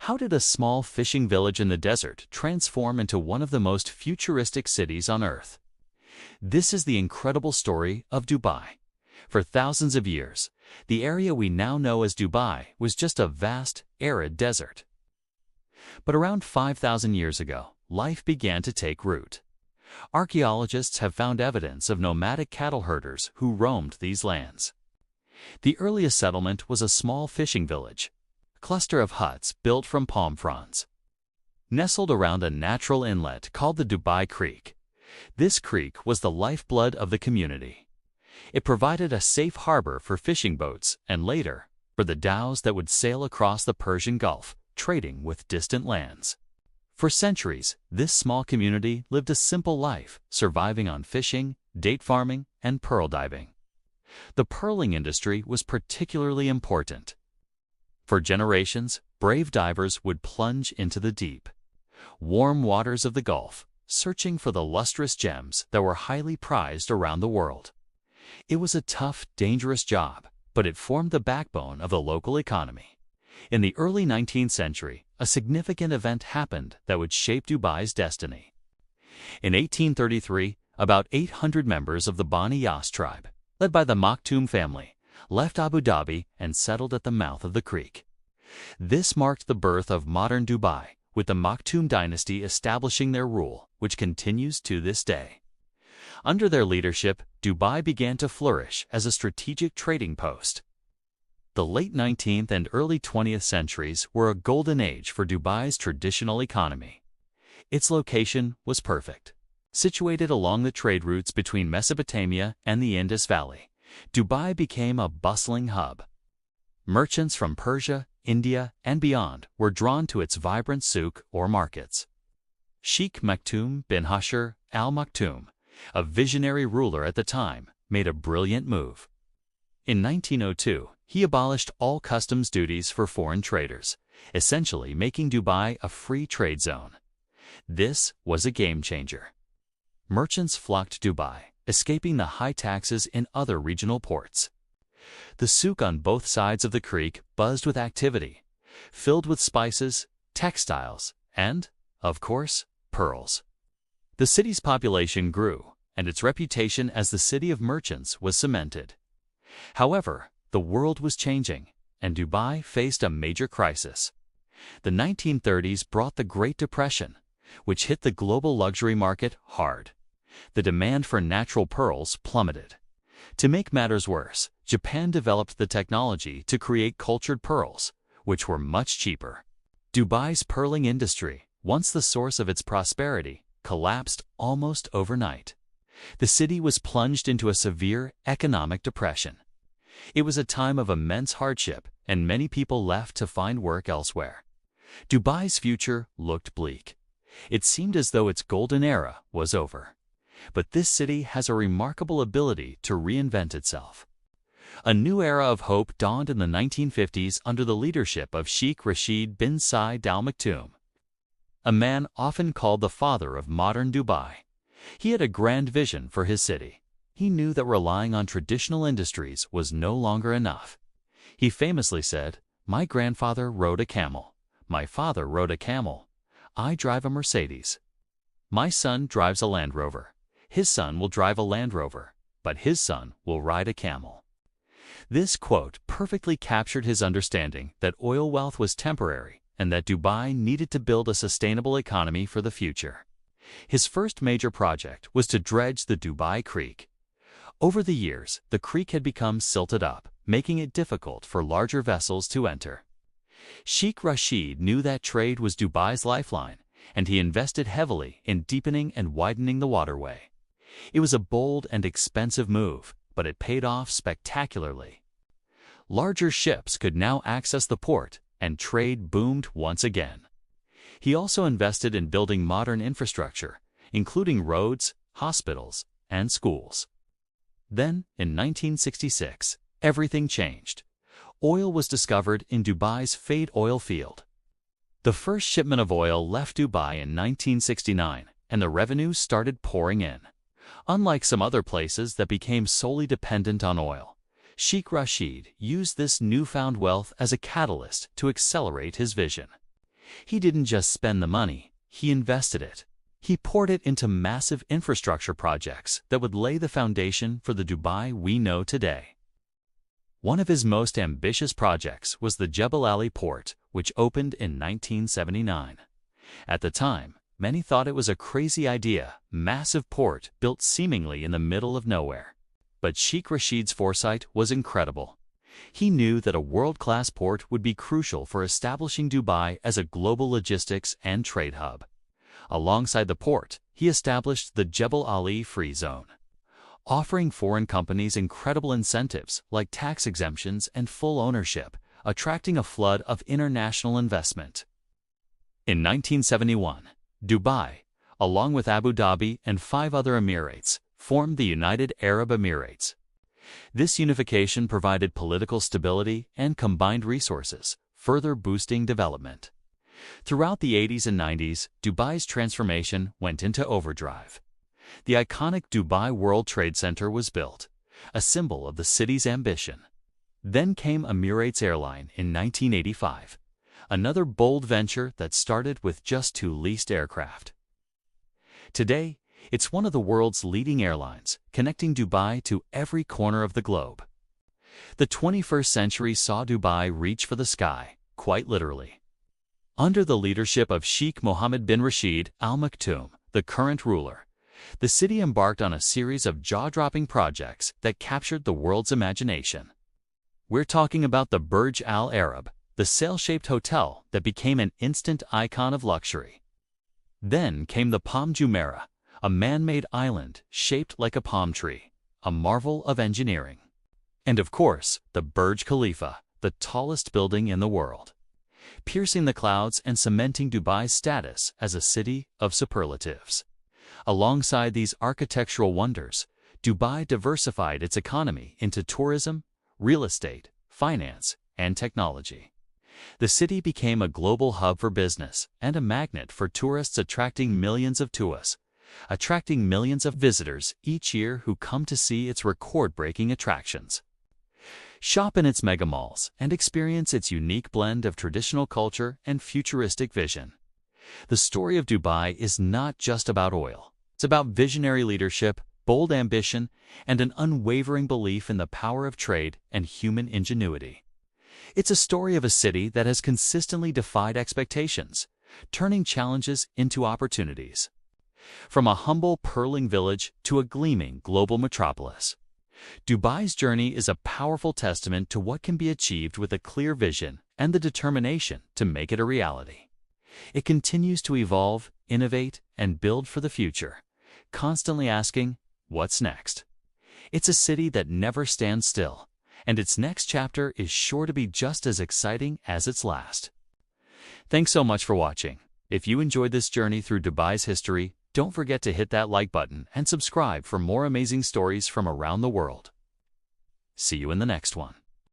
How did a small fishing village in the desert transform into one of the most futuristic cities on Earth? This is the incredible story of Dubai. For thousands of years, the area we now know as Dubai was just a vast, arid desert. But around 5,000 years ago, life began to take root. Archaeologists have found evidence of nomadic cattle herders who roamed these lands. The earliest settlement was a small fishing village, a cluster of huts built from palm fronds. Nestled around a natural inlet called the Dubai Creek, this creek was the lifeblood of the community. It provided a safe harbor for fishing boats and later, for the dhows that would sail across the Persian Gulf, trading with distant lands. For centuries, this small community lived a simple life, surviving on fishing, date farming, and pearl diving. The pearling industry was particularly important. For generations, brave divers would plunge into the deep, warm waters of the Gulf, searching for the lustrous gems that were highly prized around the world. It was a tough, dangerous job, but it formed the backbone of the local economy. In the early 19th century, a significant event happened that would shape Dubai's destiny. In 1833, about 800 members of the Bani Yas tribe, led by the Maktoum family, left Abu Dhabi and settled at the mouth of the creek. This marked the birth of modern Dubai, with the Maktoum dynasty establishing their rule, which continues to this day. Under their leadership, Dubai began to flourish as a strategic trading post. The late 19th and early 20th centuries were a golden age for Dubai's traditional economy. Its location was perfect. Situated along the trade routes between Mesopotamia and the Indus Valley, Dubai became a bustling hub. Merchants from Persia, India, and beyond were drawn to its vibrant souk or markets. Sheikh Maktoum bin Hashir Al Maktoum, a visionary ruler at the time, made a brilliant move. In 1902, he abolished all customs duties for foreign traders, essentially making Dubai a free trade zone. This was a game changer. Merchants flocked to Dubai, escaping the high taxes in other regional ports. The souk on both sides of the creek buzzed with activity, filled with spices, textiles, and, of course, pearls. The city's population grew, and its reputation as the city of merchants was cemented. However, the world was changing, and Dubai faced a major crisis. The 1930s brought the Great Depression, which hit the global luxury market hard. The demand for natural pearls plummeted. To make matters worse, Japan developed the technology to create cultured pearls, which were much cheaper. Dubai's pearling industry, once the source of its prosperity, collapsed almost overnight. The city was plunged into a severe economic depression. It was a time of immense hardship, and many people left to find work elsewhere. Dubai's future looked bleak. It seemed as though its golden era was over. But this city has a remarkable ability to reinvent itself. A new era of hope dawned in the 1950s under the leadership of Sheikh Rashid bin Said Al Maktoum, a man often called the father of modern Dubai. He had a grand vision for his city. He knew that relying on traditional industries was no longer enough. He famously said, "My grandfather rode a camel. My father rode a camel. I drive a Mercedes. My son drives a Land Rover. His son will drive a Land Rover, but his son will ride a camel." This quote perfectly captured his understanding that oil wealth was temporary and that Dubai needed to build a sustainable economy for the future. His first major project was to dredge the Dubai Creek. Over the years, the creek had become silted up, making it difficult for larger vessels to enter. Sheikh Rashid knew that trade was Dubai's lifeline, and he invested heavily in deepening and widening the waterway. It was a bold and expensive move, but it paid off spectacularly. Larger ships could now access the port, and trade boomed once again. He also invested in building modern infrastructure, including roads, hospitals, and schools. Then, in 1966, everything changed. Oil was discovered in Dubai's Fade oil field. The first shipment of oil left Dubai in 1969, and the revenue started pouring in. Unlike some other places that became solely dependent on oil, Sheikh Rashid used this newfound wealth as a catalyst to accelerate his vision. He didn't just spend the money, he invested it. He poured it into massive infrastructure projects that would lay the foundation for the Dubai we know today. One of his most ambitious projects was the Jebel Ali port, which opened in 1979. At the time, many thought it was a crazy idea, massive port built seemingly in the middle of nowhere. But Sheikh Rashid's foresight was incredible. He knew that a world-class port would be crucial for establishing Dubai as a global logistics and trade hub. Alongside the port, he established the Jebel Ali Free Zone, offering foreign companies incredible incentives like tax exemptions and full ownership, attracting a flood of international investment. In 1971, Dubai, along with Abu Dhabi and 5 other emirates, formed the United Arab Emirates. This unification provided political stability and combined resources, further boosting development. Throughout the 80s and 90s, Dubai's transformation went into overdrive. The iconic Dubai World Trade Center was built, a symbol of the city's ambition. Then came Emirates Airline in 1985, another bold venture that started with just 2 leased aircraft. Today, it's one of the world's leading airlines, connecting Dubai to every corner of the globe. The 21st century saw Dubai reach for the sky, quite literally. Under the leadership of Sheikh Mohammed bin Rashid Al Maktoum, the current ruler, the city embarked on a series of jaw-dropping projects that captured the world's imagination. We're talking about the Burj Al Arab, the sail-shaped hotel that became an instant icon of luxury. Then came the Palm Jumeirah, a man-made island shaped like a palm tree, a marvel of engineering. And of course, the Burj Khalifa, the tallest building in the world, piercing the clouds and cementing Dubai's status as a city of superlatives. Alongside these architectural wonders, Dubai diversified its economy into tourism, real estate, finance, and technology. The city became a global hub for business and a magnet for tourists, attracting millions of visitors each year who come to see its record-breaking attractions. Shop in its megamalls and experience its unique blend of traditional culture and futuristic vision. The story of Dubai is not just about oil. It's about visionary leadership, bold ambition, and an unwavering belief in the power of trade and human ingenuity. It's a story of a city that has consistently defied expectations, turning challenges into opportunities. From a humble pearling village to a gleaming global metropolis, Dubai's journey is a powerful testament to what can be achieved with a clear vision and the determination to make it a reality. It continues to evolve, innovate, and build for the future, constantly asking, what's next? It's a city that never stands still, and its next chapter is sure to be just as exciting as its last. Thanks so much for watching. If you enjoyed this journey through Dubai's history, don't forget to hit that like button and subscribe for more amazing stories from around the world. See you in the next one.